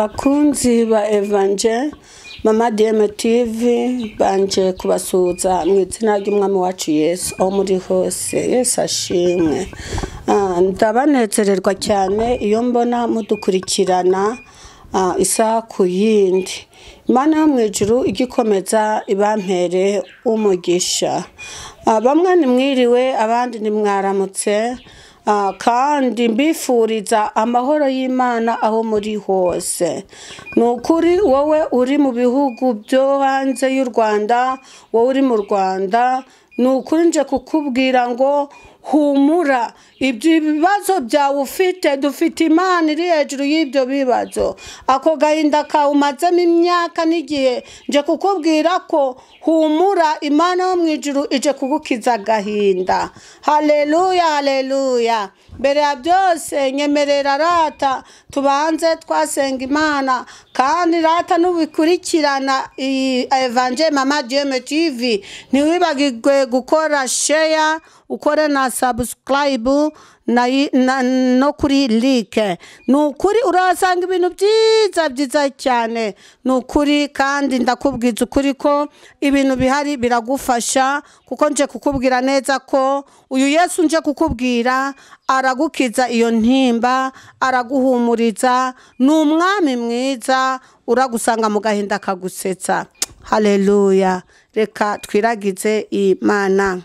Bakunzi ba Evangel Mama DM TV banje kubasuza mu izina ry'umwami wacu Yesu aho muri hose. Yesu ashimwe. Ndabanezererwa cyane iyo mbona mudukurikirana isaha ku yindi. Imana yo mu ijuru igikomeza ibampere umugisha. Bamwe ni mwiriwe abandi ni mwaramutse. Kandi mbifuriza amahoro y'Imana aho muri hose. Nukuri wowe uri mu bihugu byo hanze y'u Rwanda, wowe uri mu Rwanda, nukuri nje kukubwira ngo humura, ibyo bibazo byawe ufite dufite Imana iri hejuru y'ibyo bibazo. Ako gahinda kawe umazemo imyaka n'igihe, nje kukubwira ko humura, Imana yo mu ijuru ije kugukiza agahinda. Haleluya, haleluya. Mbere ya byose nyemerera rata tubanze twasenga Imana, kandi rata nubikurikirana Evangel Mama DM TV ntiwibagirwe gukora share, ukore na subscribe no kuri like. Nukuri urasanga ibintu byiza cyane. Nukuri kandi ndakubwiza ukuri ko ibintu bihari biragufasha, kuko nje kukubwira neza ko uyu Yesu nje kukubwira aragukiza iyo ntimba, araguhumuriza, n'umwami mwiza uragusanga mu gahinda kagusetsa. Haleluya. Reka twiragize Imana.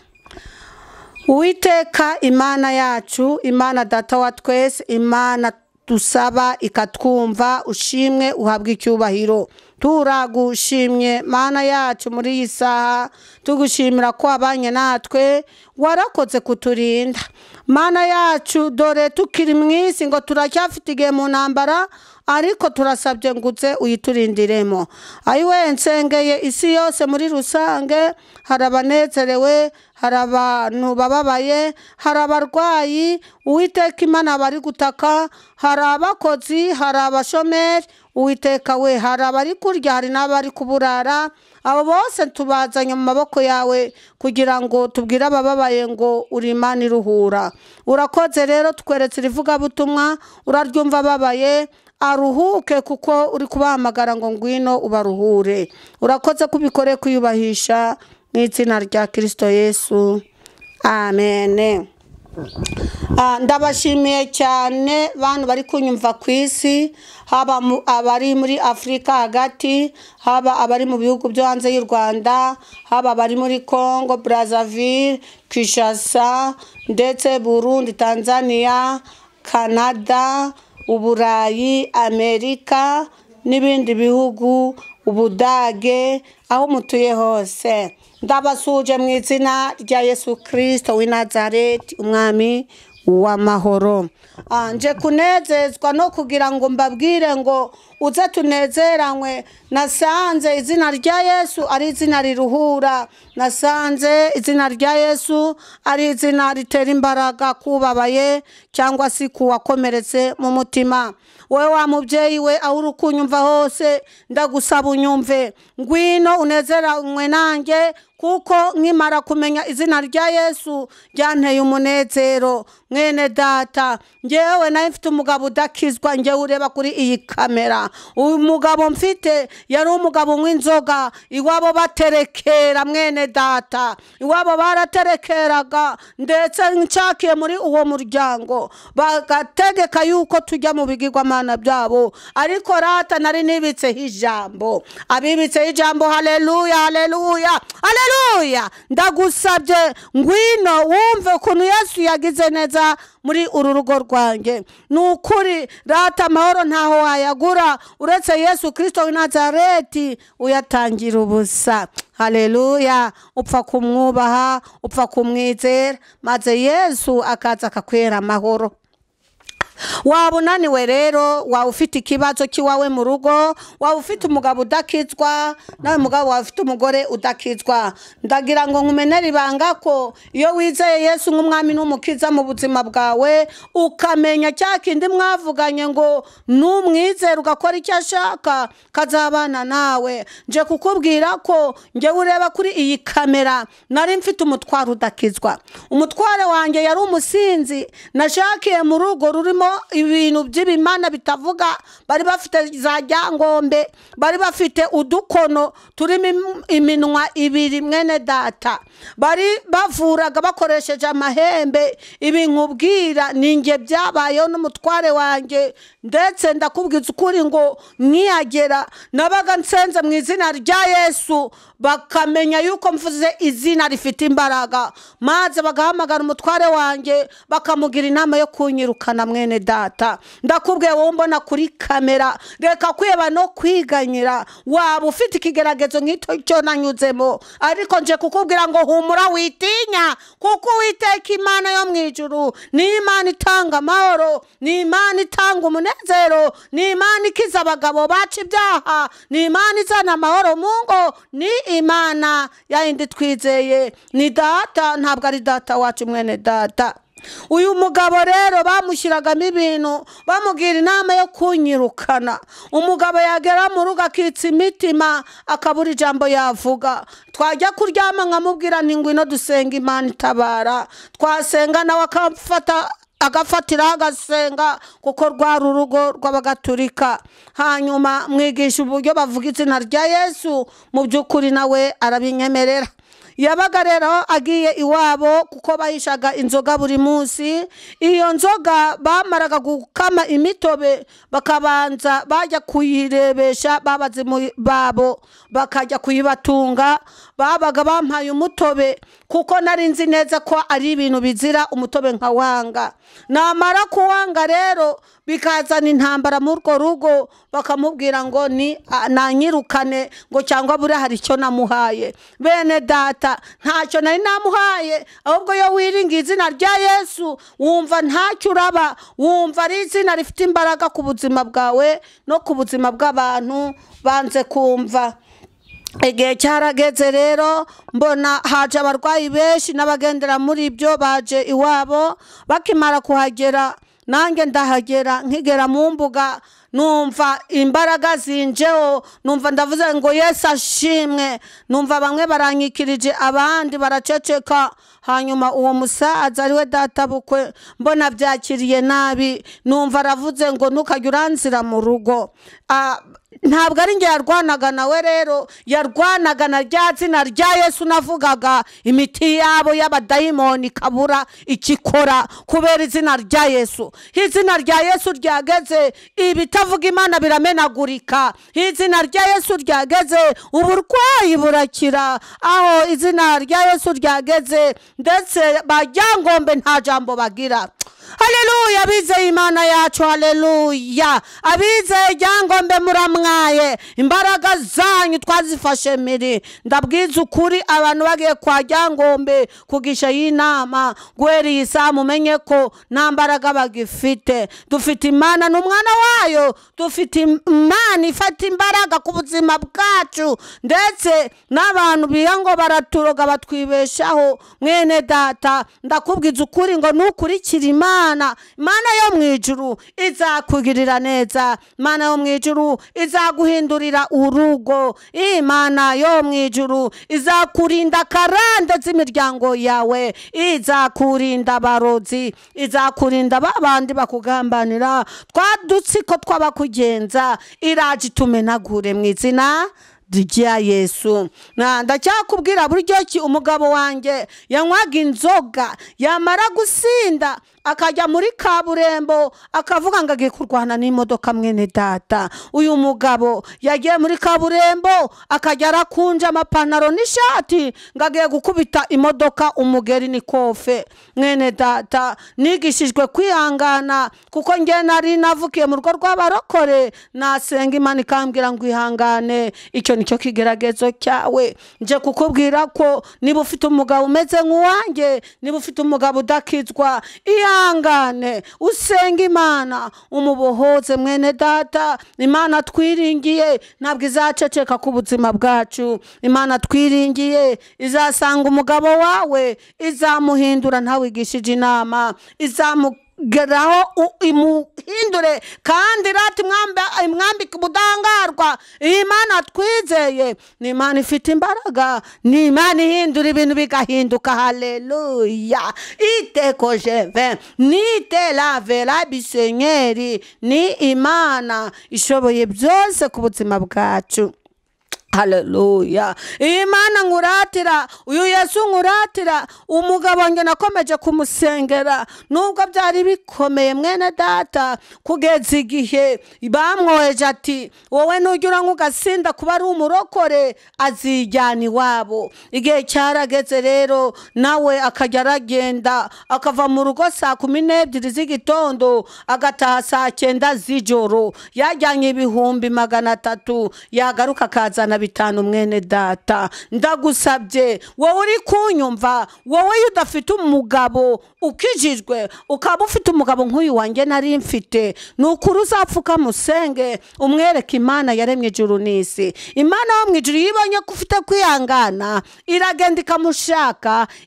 Uwiteka Imana yacu, Imana data wa twese, Imana dusaba ikatwumva, ushimwe uhabwe icyubahiro. Turagushimye Mana yacu muri iyi saha, tugushimira ko abanye natwe, warakoze kuturinda. Mana yacu dore tukiri mu isi ngo turacyafite igihe mu ntambara, ariko turasabye nguze uyiturindiremo. Ayiwe nsengeye isi yose muri rusange, hari abanezerewe, hari abantu bababaye, hari abarwayi, Uwiteka Imana bari gutaka, hari abakozi, hari abashomeri, Uwiteka we, hari abari kurya, hari n'abari kuburara. Abo bose tubazanye mu maboko yawe kugira ngo tubwire abababaye ngo uri Imana iruhura. Urakoze rero tukweretse irivugabutumwa, uraryumva ababaye aruhuke, kuko uri kubahamagara ngo ngwino ubaruhure. Urakoze kubikore kuyubahisha mu izina rya Kristo Yesu. Amen. Ndabashimiye cyane bantu bari kunyumva ku isi, haba abari muri Afrika hagati, haba abari mu bihugu byo hanze y'u Rwanda, haba abari muri Congo, Brazzaville, Kinshasa, ndetse Burundi, Tanzania, Canada, Uburayi, Amerika n'ibindi bihugu, Ubudage, aho mutuye hose. Ndabasuje mu izina rya Yesu Kristo w'i Nazareti, umwami w'amahoro. Nje kunezezwa no kugira ngo mbabwire ngo uze tunezeranywe. Nasanze izina rya Yesu ari izina riruhura. Nasanze izina rya Yesu ari izina ritera imbaraga kubabaye cyangwa si kuwakomeretse mu mutima. Wewe wa mubyeyi we aho uri kunyumva hose, ndagusaba unyumve, ngwino unezeranywe nanjye, kuko nkimara kumenya izina rya Yesu ryanteye umunezero. Mwene data, ngewe nawe mfite umugabo udakizwa, ngewe ureba kuri iyi kamera. Uyu mugabo mfite yari umugabo w'inzoga, iwabo baterekera. Mwene data, iwabo baraterekeraga, ndetse ncakiye muri uwo muryango bagategeka yuko tujya mu bigirwamana byabo, ariko rata nari nibitseho ijambo. Abibitseho ijambo, haleluya, haleluya, haleluya. Ndagusabye ngwino wumve ukuntu Yesu yagize neza muri uru rugo rwanjye. Nukuri rata amahoro ntaho wayagura uretse Yesu Kristo w'i Nazareti, uyatangira ubusa. Haleluya. Upfa kumwubaha, upfa kumwizera, maze Yesu akaza akakwera amahoro. Waba unaniwe rero, waba ufite ikibazo kiwawe mu rugo, waba ufite umugabo udakizwa, nawe mugabo waba ufite umugore udakizwa, ndagira ngo nkumenere ibanga ko iyo wizeye Yesu nk'umwami n'umukiza mu buzima bwawe, ukamenya cya kindi mwavuganye ngo numwizera ugakora icyo ashaka, kazabana nawe. Nje kukubwira ko nge ureba kuri iyi kamera nari mfite umutwaro udakizwa. Umutware wanjye yari umusinzi, nashakiye mu rugo rurimo harimo ibintu by'ibimana bitavuga, bari bafite za ryangombe, bari bafite udukono turimo iminwa ibiri mwene data, bari bavuraga bakoresheje amahembe. Ibi nkubwira ninjye byabayeho n'umutware wanjye, ndetse ndakubwiza ukuri ngo nkiyagera nabaga nsenze mu izina rya Yesu, bakamenya yuko mvuze izina rifite imbaraga, maze bagahamagara umutware wanjye bakamugira inama yo kunyirukana mwene data. Ndakubwiye wowe mbona kuri kamera, reka kweba no kwiganyira. Waba ufite ikigeragezo nk'icyo cyo nanyuzemo, ariko nje kukubwira ngo humura witinya, kuko Uwiteka Imana yo mu ijuru ni Imana itanga amahoro, ni Imana itanga umunezero, ni Imana ikiza abagabo baca ibyaha, ni Imana izana amahoro mu ngo, ni Imana yayindi twizeye. Ni data, ntabwo ari data wacu mwene data. Uyu mugabo rero bamushyiragamo ibintu, bamubwira inama yo kunyirukana. Umugabo yagera mu rugo akitsa imitima, akabura ijambo yavuga. Twajya kuryama nkamubwira nti ngwino dusenga Imana itabara. Twasenga nawe agafatira agasenga, kuko rwari urugo rw'abagatulika. Hanyuma mwigisha uburyo bavuga izina rya Yesu, mu by'ukuri nawe arabinyemerera. Yabaga rero agiye iwabo, kuko bahishaga inzoga buri munsi. Iyo nzoga bamaraga gukama imitobe, bakabanza bajya kuyirebesha babazimu babo, bakajya kuyibatunga. Babaga bampaye umutobe, kuko nari nzi neza ko ari ibintu bizira umutobe nkawanga. Namara kuwanga rero bikazana intambara mu rwo rugo, bakamubwira ngo ni nanyirukane, ngo cyangwa buri hari icyo namuhaye. Bene data, ntacyo nari namuhaye, ahubwo yo wiringiye izina rya Yesu, wumva ntacyo uraba, wumva ari izina rifite imbaraga ku buzima bwawe no ku buzima bw'abantu banze kumva. Igihe cyarageze rero, mbona haje abarwayi benshi n'abagendera muri ibyo, baje iwabo. Bakimara kuhagera, nanjye ndahagera. Nkigera mu mbuga, numva imbaraga zinjeho, numva ndavuze ngo Yesu ashimwe. Numva bamwe baranyikirije, abandi baraceceka. Hanyuma uwo musaza ariwe data bukwe, mbona byakiriye nabi. Numva aravuze ngo ntukajya uranzira mu rugo. Ntabwo ari njye yarwanaga nawe rero, yarwanaga na rya zina rya Yesu navugaga. Imiti yabo y'abadayimoni kabura ikikora kubera izina rya Yesu. Izina rya Yesu ryageze, ibitavuga Imana biramenagurika. Izina rya Yesu ryageze, uburwayi burakira. Aho izina rya Yesu ryageze, ndetse bajyangombe nta jambo bagira. Haleluya, abizeye Imana yacu, haleluya. Abizeye ryangombe muramwaye, imbaraga zanyu twazifashe miri. Ndabwiza ukuri, abantu bagiye kwa ryangombe kugisha y'inama, guhera iyi saha mumenye ko nta mbaraga bagifite. Dufite Imana n'umwana wayo, dufite Imana ifata imbaraga ku buzima bwacu, ndetse n'abantu biha ngo baraturoga batwibeshaho. Mwene data, ndakubwiza ukuri ngo nukurikira Imana, Imana yo mu ijuru izakugirira neza. Imana yo mu ijuru izaguhindurira urugo. Imana yo mu ijuru izakurinda karande z'imiryango yawe, izakurinda abarozi, izakurinda babandi bakugambanira, twadutsiko twabakugenza. Iraje itumenagure mu izina rya Yesu. Ndacyakubwira buryo ki umugabo wanjye yanywaga inzoga, yamara gusinda akajya muri kaburembo, akavuga ngo agiye kurwana n'imodoka. Mwene data, uyu mugabo yagiye muri kaburembo, akajya arakunja amapantaro n'ishati ngo agiye gukubita imodoka umugeri n'ikofe. Mwene data, nigishijwe kwihangana, kuko njye nari navukiye mu rugo rw'abarokore. Nasenga Imana ikambwira ngo ihangane, icyo nicyo kigeragezo cyawe. Nje kukubwira ko niba ufite umugabo umeze nk'uwanjye, niba ufite umugabo udakizwa, ihangane usenga Imana umubohoze. Mwene data, Imana twiringiye ntabwo izaceceka ku buzima bwacu. Imana twiringiye izasanga umugabo wawe, izamuhindura ntawigishije inama, kugeraho imuhindure kandi rati mwambike ubudangarwa. Imana twizeye ni Imana ifite imbaraga, ni Imana ihindura ibintu bigahinduka. Haleluya. Iteko jeve nite la vera bisenyeri, ni Imana ishoboye byose ku buzima bwacu. Haleluya. Imana nguratira, uyu Yesu nguratira. Umugabo wanjye nakomeje kumusengera nubwo byari bikomeye mwene data, kugeza igihe bamwoheje ati wowe nugira nk'ugasinda kuba ari umurokore azijyana iwabo. Igihe cyarageze rero nawe akajya aragenda akava mu rugo saa 12 z'igitondo agataha saa 9 z'ijoro, yajyanye 300 yagaruka akazana 5 mwene data. Ndagusabye wowe uri kunyumva, wowe udafite umugabo ukijijwe ukaba ufite umugabo nk'uyu wanjye nari mfite, nukuri uzapfuka musenge umwereke Imana yaremye ijuru n'isi. Imana yo mu ijuru yibonye ko ufite kwihangana iragenda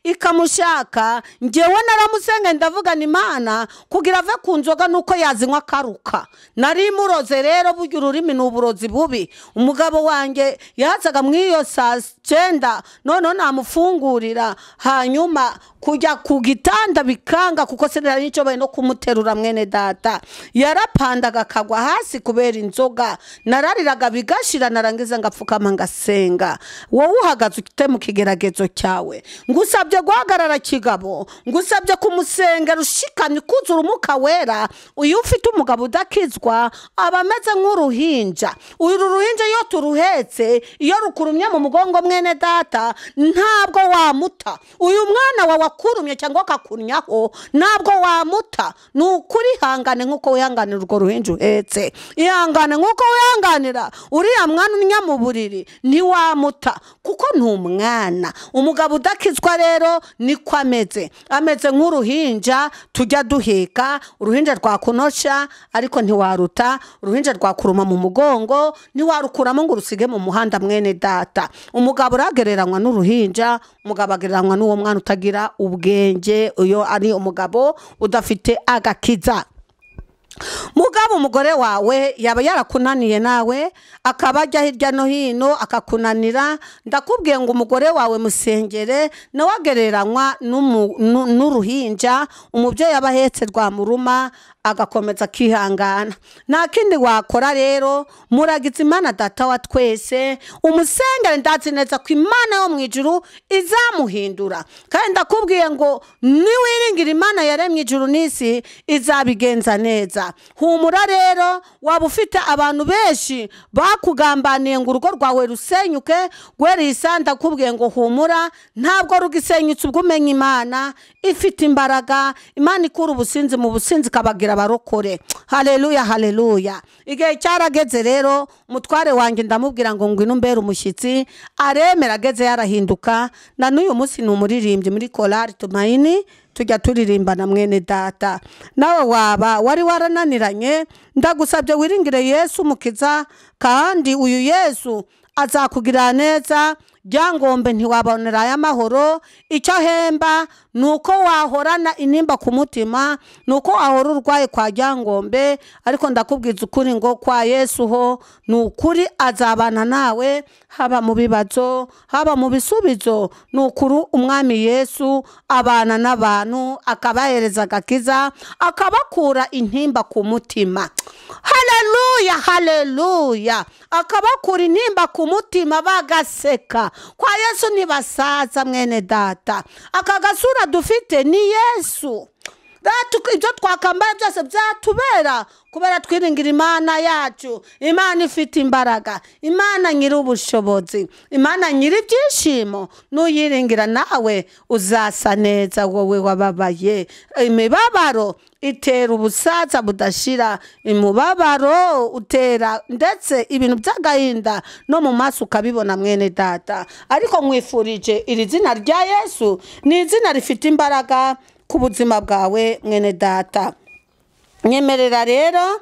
ikamushaka. Njyewe naramusenge ndavuga ni Imana kugira ave ku nzoga nuko yazinywa karuka. Nari muroze rero, burya ururimi ni uburozi bubi. Umugabo wanjye yazaga mwiyo saa 9 none namufungurira, hanyuma kujya ku gitanda bikanga kuko sinari nicyo no kumuterura mwene data. Yarapandaga akagwa hasi kubera inzoga, narariraga bigashira, narangiza ngapfukama ngasenga. Wowe uhagaze ufite mu kigeragezo cyawe, ngusabye guhagarara kigabo, ngusabye kumusengera ushikamye kuzura Umwuka Wera. Uyu ufite umugabo udakizwa aba ameze nk'uruhinja. Uyu ruhinja iyo turuhetse, iyo rukurumye mu mugongo mwene data, ntabwo wamuta. Uyu mwana wawe akurumye cyangwa akakunyaho, ntabwo wamuta. Nukuri hangane nkuko wihanganira urwo ruhinja uhetse, ihangane nkuko wihanganira uriya mwana unya mu buriri, ntiwamuta kuko ntumwana. Umugabo udakizwa rero niko ameze nk'uruhinja tujya duheka. Uruhinja rwakunosha ariko ntiwaruta, uruhinja rwakuruma mu mugongo ntiwarukuramo ngo rusige mu muhanda mwene data. Umugabo uragereranywa n'uruhinja, umugabo agereranywa n'uwo mwana utagira ubwenge, uyo ari umugabo udafite agakiza. Mugabo umugore wawe yaba yarakunaniye nawe akaba ajya hirya no hino akakunanira, ndakubwiye ngo umugore wawe musengere, nawe agereranywa n'uruhinja. Umubyeyi abahetse rwamuruma agakomeza kihangana. Nta kindi wakora rero, muragize Imana data wa twese, umusengere. Ndazi neza ko Imana yo mu ijuru izamuhindura, kandi ndakubwiye ngo niwiringira Imana yaremye ijuru n'isi izabigenza neza. Humura rero, waba ufite abantu benshi bakugambaniye ngo urugo rwawe rusenyuke, gweri isanda kubwiye ngo humura, ntabwo rugisenyutse ubwo umenya Imana ifite imbaraga. Imana ikura ubusinzi mu businzi kabagira abarokore. Haleluya, haleluya. Igihe cyarageze rero, umutware wanjye ndamubwira ngo ngwino mbere umushyitsi. Aremera, ageze yarahinduka. Na n'uyu munsi ni umuririmbyi muri Korali Tumaini, tujya turirimbana mwene data. Nawe waba wari warananiranye, ndagusabye wiringire Yesu Umukiza, kandi uyu Yesu azakugira neza. Byangombe ntiwabonera aya mahoro, icyo hemba nuko wahorana inimba ku mutima, nuko wahora urwaye kwa Byangombe. Ariko ndakubwiza ukuri ngo kwa Yesu ho nukuri azabana nawe, haba mu bibazo haba mu bisubizo. Nukuri umwami Yesu abana n'abantu, akabahereza agakiza, akabakura intimba ku mutima. Haleluya, haleluya. Akabakura intimba ku mutima bagaseka. Kwa Yesu ntibasaza mwene data. Akagasura dufite ni Yesu. Ibyo twakambaye byose byatubera kubera twiringira Imana yacu. Imana ifite imbaraga, Imana nyiri ubushobozi, Imana nyiri ibyishimo. Nuyiringira nawe uzasa neza. Wowe wababaye, imibabaro itera ubusaza budashira, imubabaro utera ndetse ibintu by'agahinda no mu maso ukabibona mwene data. Ariko mwifurije iri zina rya Yesu, ni izina rifite imbaraga ku buzima bwawe mwene data. Nyemerera rero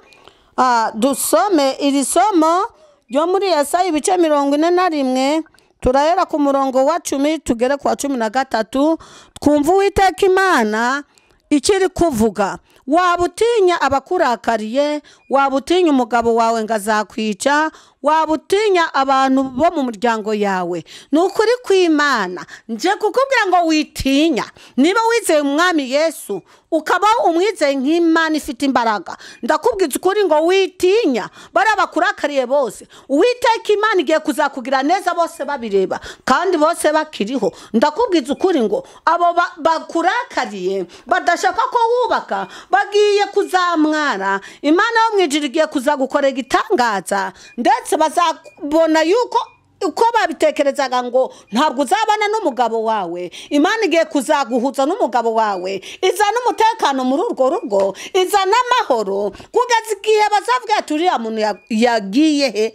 dusome iri somo ryo muri Yesaya ibice 41, turahera ku murongo wa 10 tugere ku wa 13. Twumva Uwiteka Imana ikiri kuvuga, waba utinya abakurakariye, waba utinya umugabo wawe ngo azakwica, waba utinya abantu bo mu muryango yawe, ni ukuri kw'Imana nje kukubwira ngo witinya. Niba wizeye umwami Yesu ukaba umwizeye nk'Imana ifite imbaraga, ndakubwiza ukuri ngo witinya. Bari abakurakariye bose, Uwiteka Imana igiye kuzakugira neza bose babireba kandi bose bakiriho. Ndakubwiza ukuri ngo abo bakurakariye badashaka ko wubaka bagiye kuzamwara. Imana yo mwijuru igiye kuzagukorera igitangaza, ndetse bazabona yuko uko babitekerezaga ngo ntabwo uzabana n'umugabo wawe, Imana igiye kuzaguhuza n'umugabo wawe, izana umutekano muri urwo rugo, izana amahoro, kugeza igihe bazavuga ati uriya muntu yagiye he,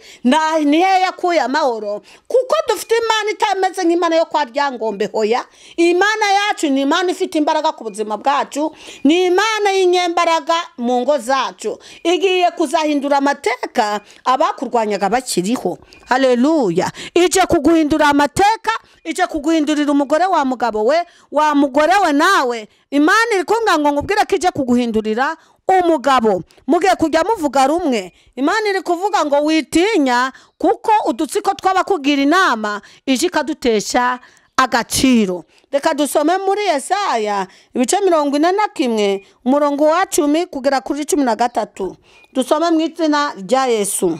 ni he yakuye amahoro? Kuko dufite Imana itameze nk'Imana yo kwa Ryangombe. Hoya, Imana yacu ni Imana ifite imbaraga ku buzima bwacu, ni Imana y'inyembaraga mu ngo zacu, igiye kuzahindura amateka abakurwanyaga bakiriho. Haleluya. Ije kuguhindura amateka, ije kuguhindurira umugore wa mugabo we, wa mugore we nawe. Imana iri kumbwira ngo nkubwire ko ije kuguhindurira umugabo, mugiye kujya muvuga rumwe. Imana iri kuvuga ngo witinya, kuko udutsiko tw'abakugira inama ije ikadutesha agaciro. Reka dusome muri Yesaya ibice 41 umurongo wa 10 kugera kuri 13. Dusome mu izina rya Yesu.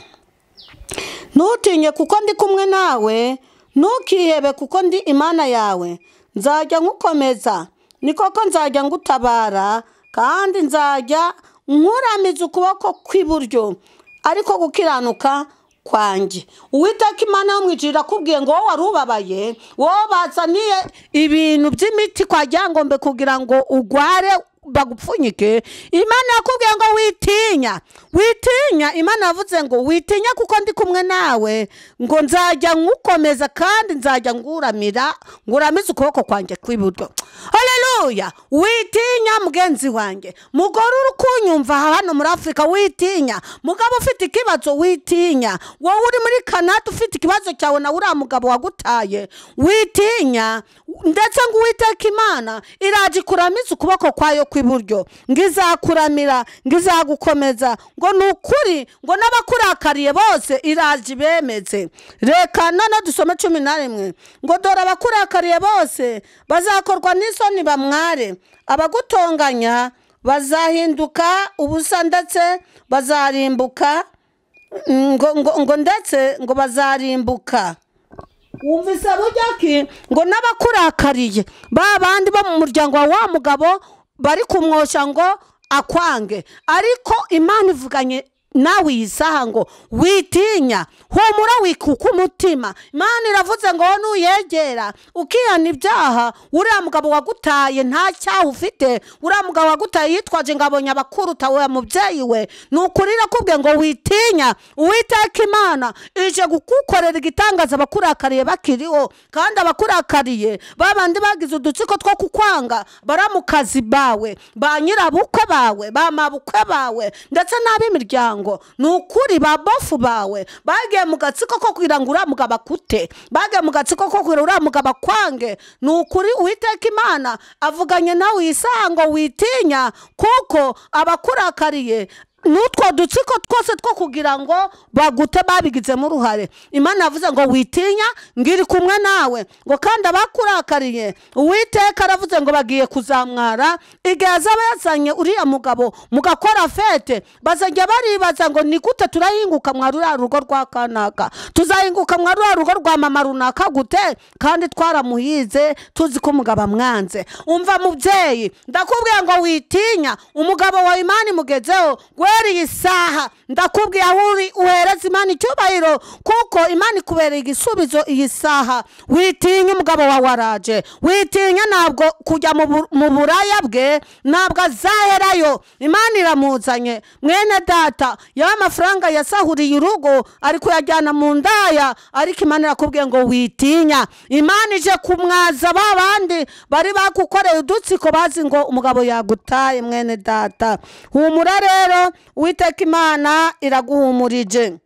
Ntutinye kuko ndi kumwe nawe, ntukihebe kuko ndi Imana yawe. Nzajya nkukomeza, ni koko nzajya ngutabara, kandi nzajya nkuramiza ukuboko kw'iburyo, ariko gukiranuka kwanjye. Uwiteka Imana yo mwijuru irakubwiye ngo wowe warubabaye, wowe bazaniye ibintu by'imiti kwa Ryangombe kugira ngo ugware bagupfunyike. Imana yakubwiye ngo witinya, witinya. Imana yavuze ngo witinya kuko ndi kumwe nawe, ngo nzajya nkukomeza kandi nzajya nguramiza ukuboko kwanjye kw'iburyo. Haleluya. Witinya mugenzi wanjye, mugore uri kunyumva hano muri Afrika, witinya. Mugabo ufite ikibazo, witinya. Wowe uri muri Canada ufite ikibazo cyawe na uriya mugabo wagutaye, witinya. Ndetse ngo Uwiteka Imana iraje kuramiza ukuboko kwayo kw'iburyo, ngizakuramira, ngizagukomeza, ngo nukuri, ngo n'abakurakariye bose iraje bemeze. Reka none dusome 11 ngo dore abakurakariye bose bazakorwa n'isoni bamware, abagutonganya bazahinduka ubusa, ndetse bazarimbuka, ngo ndetse ngo bazarimbuka. Wumvise bujyaki ngo n'abakurakariye babandi bo mu muryango wa mugabo bari kumwosha ngo akwange, ariko Imana ivuganye nawe isaha ngo witinya, humura wikuka umutima. Imana iravuze ngo nuyegera ukihana ibyaha, uriya mugabo wagutaye nta cyaha ufite, uriya mugabo wagutaye yitwaje ngo abonye abakuru utawe mubyeyi we, nukurira kubwe ngo witinya. Uwiteka Imana ije gukukorera igitangaza abakurakariye bakiriho, kandi abakurakariye babandi bagize udutsiko two kukwanga, baramukazi bawe, ba nyirabukwe bawe, ba mabukwe bawe, ndetse n'ab'imiryango. Nukuri ba bofu bawe bagiye mu gatsiko ko kugira ngo uriya mugabo akute, bagiye mu gatsiko ko kugira uriya mugabo akwange. Nukuri Uwiteka Imana avuganye nawe isaha ngo witinya, kuko abakurakariye n'utwo dutsiko twose two kugira ngo bagute babigizemo uruhare. Imana yavuze ngo witinya, ngiri kumwe nawe, ngo kandi abakurakariye Uwiteka aravuze ngo bagiye kuzamwara. Igihe azaba yazanye uriya mugabo mugakora fete, bazajya baribaza ngo ni gute turahinguka mwa ruriya rugo rwa kanaka, tuzahinguka mwa ruriya rugo rwa mama runaka gute, kandi twaramuhize tuzi ko umugabo amwanze. Umva mubyeyi, ndakubwiye ngo witinya, umugabo wa Imana imugezeho iyi saha. Ndakubwiye aho uri uhereza Imana icyubahiro, kuko Imana ikubereye igisubizo iyi saha. Witinya, umugabo wawe araje. Witinya, ntabwo kujya mu buraya bwe ntabwo azaherayo. Imana iramuzanye. Mwene data, yawe amafaranga yasahuriye urugo ari kuyajyana mu ndaya, ariko Imana irakubwiye ngo witinya. Imana ije kumwaza babandi bari bakukoreye udutsiko bazi ngo umugabo yagutaye. Mwene data, humura rero, Uwiteka Imana iraguhumurije.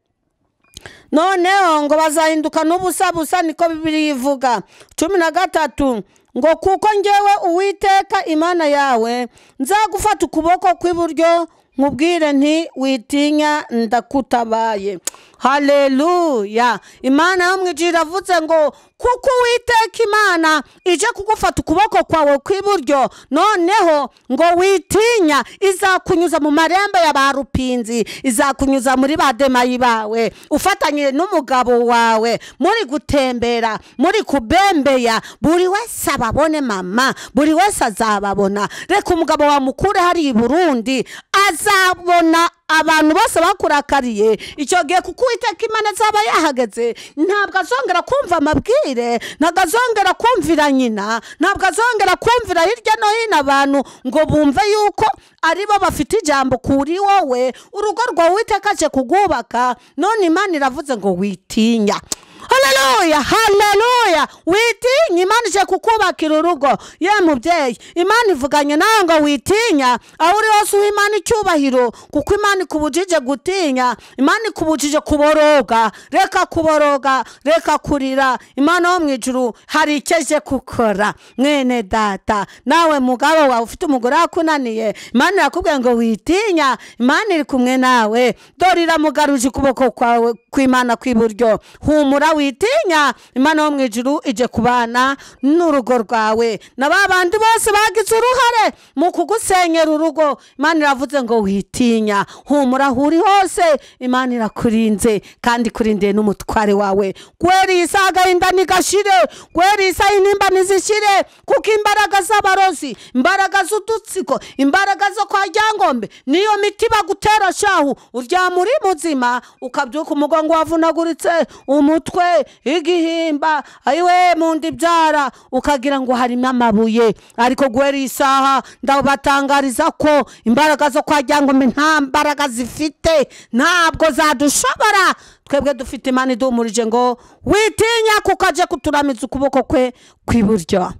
Noneho ngo bazahinduka n'ubusa busa, niko Bibiliya ivuga. 13 ngo kuko ngewe Uwiteka Imana yawe nzagufata ukuboko kw'iburyo nkubwire nti witinya ndakutabaye. Haleluya. Imana yo mwijuru iravuze ngo kuko Uwiteka Imana ije kugufata ukuboko kwawe kw'iburyo, noneho ngo witinya, izakunyuza mu marembe ya ba rupinzi, izakunyuza muri ba demayi bawe, ufatanye n'umugabo wawe, muri gutembera, muri kubembeya, buri wese ababone mama, buri wese azababona. Reka umugabo wa mukure hari i Burundi azabona abantu bose bakurakariye icyo gihe, kuko Uwiteka Imana azaba yahageze. Ntabwo azongera kumva amabwire, ntabwo azongera kumvira nyina, ntabwo azongera kumvira hirya no hino abantu ngo bumve yuko aribo bafite ijambo kuri wowe. Urugo rwawe Uwiteka aje kugubaka, none Imana iravuze ngo witinya. Haleluya, haleluya. Witinya, Imana ije kukubakira urugo. Ye mubyeyi, Imana ivuganye nawe ngo witinya, aho uri hose uha Imana icyubahiro, kuko Imana ikubujije gutinya, Imana ikubujije kuboroga. Reka kuboroga, reka kurira. Imana yo mwijuru hari icyo ije gukora. Mwene data, nawe mugabo wawe ufite umugore akunaniye, Imana irakubwiye ngo witinya, Imana iri kumwe nawe. Dore iramugaruje ukuboko kwawe kw'Imana kw'iburyo. Humura witinya, Imana yo mwijuru ije kubana n'urugo rwawe. Na babandi bose bagize uruhare mu kugusenyera urugo, Imana iravuze ngo witinya. Humura huri hose, Imana irakurinze kandi kurindiye n'umutware wawe. Gweri isaga indani gashire, gweri isa inimba nizishire, kuko imbaraga z'abarozi, imbaraga z'udutsiko, imbaraga zo kwa Ryangombe niyo miti bagutera shahu. Urya muri muzima ukabyuka umugongo wavunaguritse, umutwe, igihimba, ayiwe mundi byara, ukagira ngo harimo amabuye. Ariko gweri isaha ndabatangariza ko imbaraga zo kwa Ryangombe nta mbaraga zifite, ntabwo zadushobora. Twebwe dufite Imana idumurije ngo witinya, kuko aje kuturamiza ukuboko kwe kw'iburyo.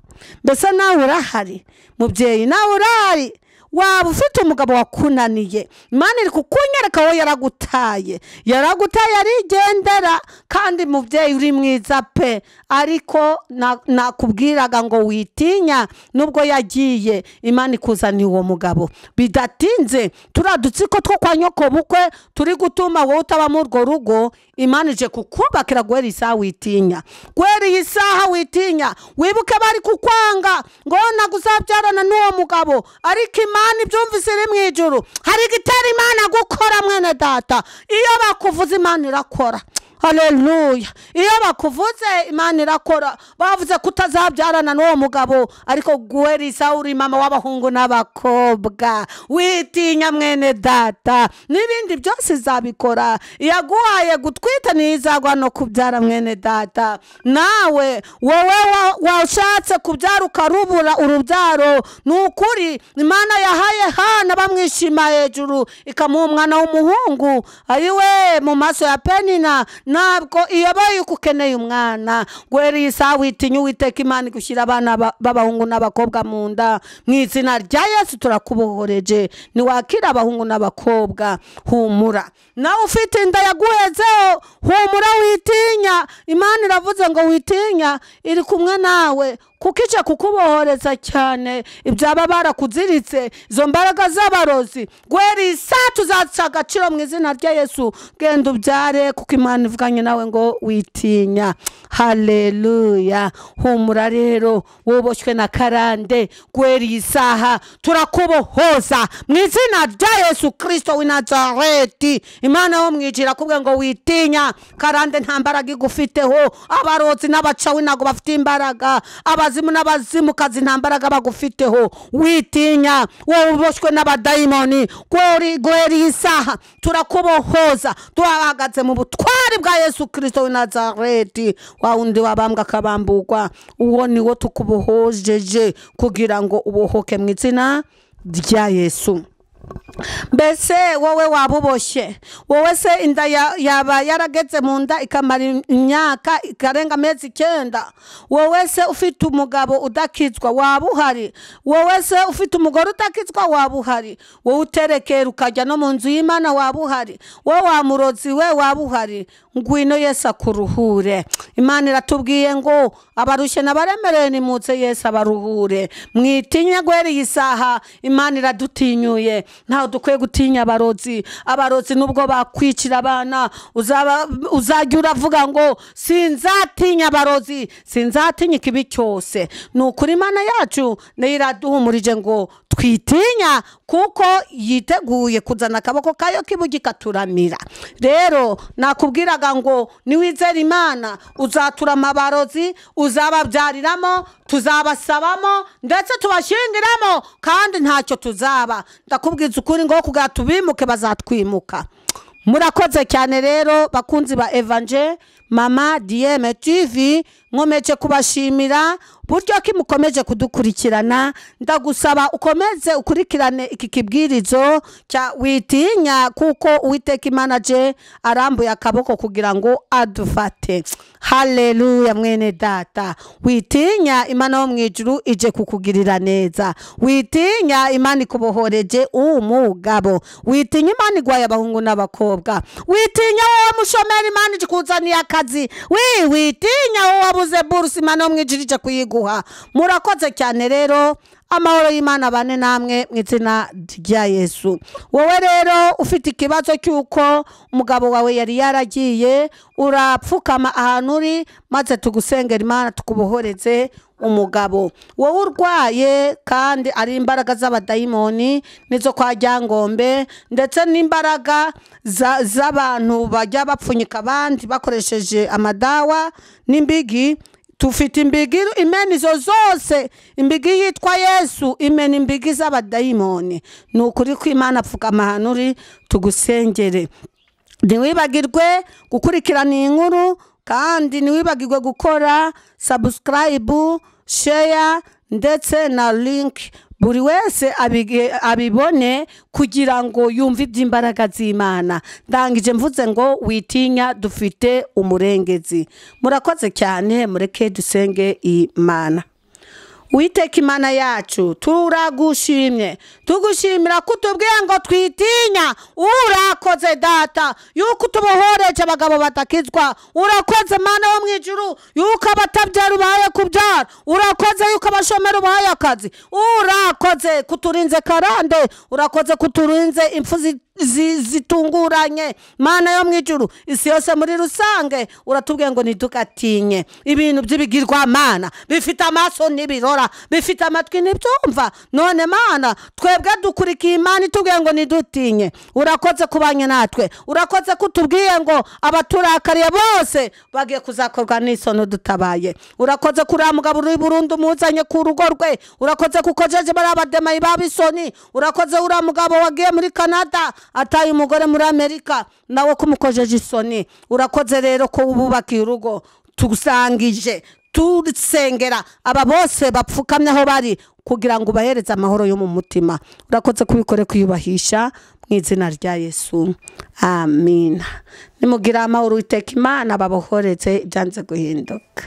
Mbese nawe urahari mubyeyi? Nawe urahari? Waba ufite umugabo wakunaniye, Imana iri kukunyereka aho yaragutaye arigendera. Kandi mubyeyi uri mwiza pe, ariko nakubwiraga ngo witinya, nubwo yagiye Imana ikuzaniye uwo mugabo. Bidatinze turadutsiko two kwa nyoko bukwe turi gutuma wowe utaba mu urwo rugo, Imana ije kukubakira. Gweri isaha witinya, gweri isaha witinya. Wibuke bari kukwanga ngo naguzabyarana n'uwo mugabo, ariko Imana ibyumvise iri mu ijuru. Hari igitera Imana gukora mwene data. Iyo bakuvuze Imana irakora. Haleluya. Iyo bakuvuze Imana irakora. Bavuze kutazabyarana n'uwo mugabo, ariko gweri isaha uri mama w'abahungu n'abakobwa. Witinya mwene data, n'ibindi byose izabikora. Yaguhaye gutwita n'izagwa no kubyara mwene data. Nawe wowe washatse kubyara ukarubura urubyaro, n'ukuri Imana yahaye Hana bamwishima hejuru, ikamuha umwana w'umuhungu. Ayiwe mu maso ya Penina, ntabwo iyo baye ukeneye umwana. Gweri isaha witinya, Uwiteka Imana igushyira abana b'abahungu n'abakobwa mu nda. Mu izina rya Yesu turakubohoreje, niwakira abahungu n'abakobwa. Humura. Nawe ufite inda yaguhezeho, humura witinya. Imana iravuze ngo witinya, iri kumwe nawe, kuko ije kukubohoreza cyane ibyaba barakuziritse, izo mbaraga z'abarozi. Gweri isaha tuzaca agaciro mu izina rya Yesu. Genda ubyare, kuko Imana ivuganye nawe ngo witinya. Haleluya. Humura rero, wuboshywe na karande. Gweri isaha turakubohoza mu izina rya Yesu Kristo w'i Nazareti. Imana yo mwijira kubwe ngo witinya. Karande nta mbaraga igufiteho, abarozi n'abacawi ntago bafite imbaraga, abazimu n'abazimukazi nta mbaraga bagufiteho. Witinya, wowe uboshywe n'abadayimoni. Gweri isaha turakubohoza, tuhagaze mu butwari bwa Yesu Kristo w'i Nazareti. Wa wundi wabambwa akabambugwa, uwo niwo tukubohojeje kugira ngo ubohoke mu izina rya Yesu. Mbese wowe wabuboshye, wowe se inda yaba yarageze mu nda ikamara imyaka ikarenga amezi 9, wowe se ufite umugabo udakizwa wabuhari, wowe se ufite umugore udakizwa wabuhari, wowe uterekera ukajya no mu nzu y'Imana wabuhari, wowe wamurozi we wabuhari. ngwino Yesu akuruhure. Imana iratubwiye ngo abarushye n'abaremerewe nimuze Yesu abaruhure. Mwitinya guhera iyi saha, Imana iradutinyuye. Ntaho dukwiye gutinya abarozi. Abarozi nubwo bakwicira abana, uzajya uravuga ngo sinzatinya abarozi, sinzatinya ikibi cyose. Nukuri Imana yacu nayo iraduhumurije ngo twitinya, kuko yiteguye kuzana akaboko kayo k'iburyo ikaturamira. Rero nakubwiraga ngo niwizera Imana uzaturama abarozi, uzababyariramo, tuzabasabamo ndetse tubashingiramo, kandi ntacyo tuzaba. Ndakubwiza ukuri ngo kugira tubimuke bazatwimuka. Murakoze cyane rero bakunzi ba Evangel Mama DM TV, nkomeje kubashimira buryo ki mukomeje kudukurikirana. Ndagusaba ukomeze ukurikirane iki kibwirizo cya witinya, kuko Uwiteka Imana je arambuye akaboko kugira ngo adufate. Haleluya mwene data, witinya Imana yo mwijuru ije kukugirira neza. Witinya Imana ikubohoreje umugabo. Witinya Imana igwaye abahungu n'abakobwa. Witinya wowe mushomeri Imana ije kuzaniye akazi. Witinya wowe wabuze buruse Imana yo mwijuru ije kuyiguha. Murakoze cyane rero, amahoro y'Imana bane namwe mu izina rya Yesu. Wowe rero ufite ikibazo cyuko umugabo wawe yari yaragiye, urapfukama ahantu uri maze tugusengera Imana tukubohoreze umugabo. Wowe urwaye kandi ari imbaraga z'abadayimoni nizo kwa Ryangombe, ndetse n'imbaraga z'abantu bajya bapfunyika abandi bakoresheje amadawa n'imbigi. Tufite imbigi imena izo zose, imbigi yitwa Yesu, imena imbigi z'abadayimoni. Nukuri ko Imana apfukama ahantu uri tugusengere. Ntiwibagirwe gukurikirana inkuru, kandi ntiwibagirwe gukora subscribe, share ndetse na link, buri wese abibone kugira ngo yumve iby'imbaraga z'Imana. Ndangije mvuze ngo witinya dufite umurengezi. Murakoze cyane, mureke dusenge Imana. Uwiteka Imana yacu turagushimye, tugushimira kutubwiye ngo twitinya. Urakoze data yuko tubohoreje abagabo batakizwa. Urakoze Mana yo mwijuru yuko abatabyara ubaye kubyara. Urakoze yuko abashomera ubaye akazi. Urakoze kuturinze karande. Urakoze kuturinze impfu zitunguranye Mana yo mwijuru. Isi yose muri rusange uratubwiye ngo ntidugatinye ibintu by'ibigirwa Mana, bifite amaso n'ibirora, bifite amatwi n'ibyumva. None Mana twebwe dukurikiye Imana itubwiye ngo ntidutinye. Urakoze kubanye natwe. Urakoze kutubwiye ngo abaturakariye bose bagiye kuzakorwa n'isono dutabaye. Urakoze kuri mugabo uri Burundu muzanye ku rugo rwe. Urakoze kukojeje bari abademayi babisoni. Urakoze uri mugabo wagiye muri Canada ataye umugore muri Amerika nawe kumukojeje isoni. Urakoze rero ko ububakiye urugo tugusangije, turusengera aba bose bapfukamye aho bari kugira ngo ubahereze amahoro yo mu mutima. Urakoze kubikore kwiyubahisha mu izina rya Yesu, amina. Nimugira amahoro Uwiteka Imana babohoreze byanze guhinduka.